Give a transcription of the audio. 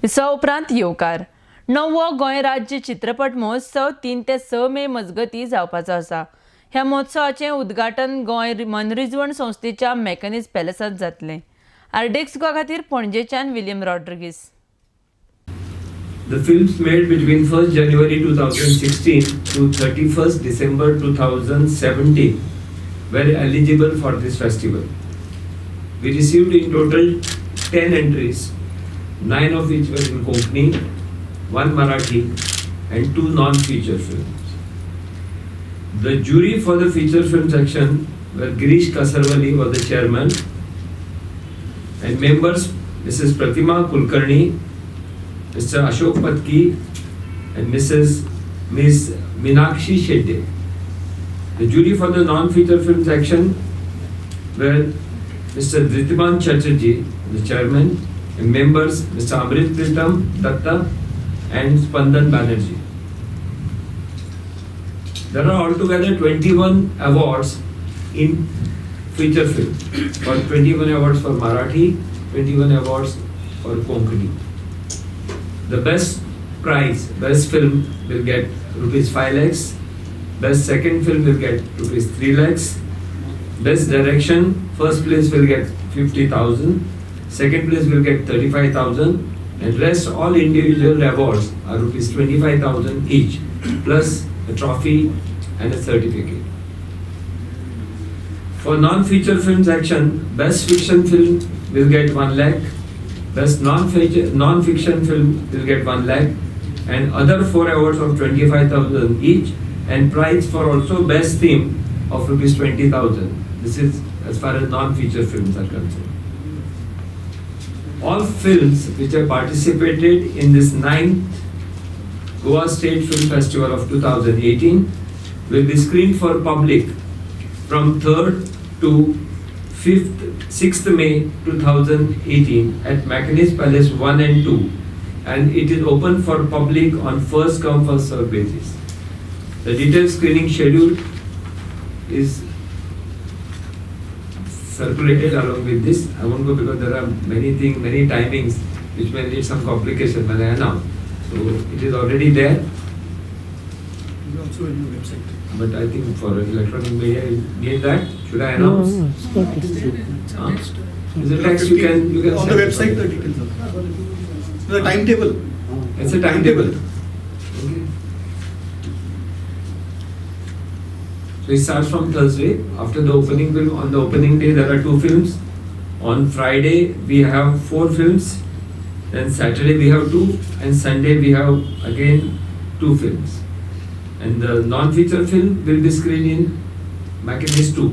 दिसा उपरांत येवकार 9वो गोंय राज्य चित्रपट महोत्सव 3 ते 6 मे मजगती जावपाचो आसा. ह्या महोत्सवाचें उद्घाटन गोंय मनरिजवण संस्थेच्या मॅकॅनिज पॅलेसांत जातलें. आर्डेक्स गोवा खातीर पणजेच्यान William Rodrigues. The films made between 1st January 2016 to 31st December 2017 were eligible for this festival. We received in total 10 entries, 9 of which were in Konkani, 1 Marathi and 2 non-feature films. The jury for the feature film section were Girish Kasarwali was the chairman and members Mrs. Pratima Kulkarni, Mr. Ashok Patki and Ms. Meenakshi Shetty. The jury for the non-feature film section were Mr. Dhritiman Chatterjee, the chairman, and members Mr. Amrit Pritam Datta and Spandan Banerjee. There are altogether 21 awards in feature film, or 21 awards for Marathi, 21 awards for Konkani. The best prize, best film will get rupees 5 lakhs, best second film will get rupees 3 lakhs, best direction, first place will get 50,000, second place will get 35,000, and rest all individual awards are rupees 25,000 each, plus a trophy and a certificate. For non-feature film section, best fiction film will get 1 lakh, best non-fiction film will get 1 lakh, and other 4 awards of 25,000 each, and prize for also best theme of rupees 20,000. This is as far as non-feature films are concerned. All films which have participated in this 9th Goa State Film Festival of 2018 will be screened for public from 3rd to 6th May 2018 at Mechanics Palace 1 and 2, and it is open for public on first come first served basis. The detailed screening schedule is circulated along with this. I won't go because there are many timings which may need some complication when I announce. So it is already there. It is also in your website. But I think for electronic media, you need that. Should I announce? Is it text? You can on the website the details are. The timetable. It's a timetable. Okay. So it starts from Thursday. After the opening film, on the opening day there are 2 films. On Friday we have 4 films. Then Saturday we have 2, and Sunday we have again 2 films. And the non-feature film will be screened in Mechanics 2.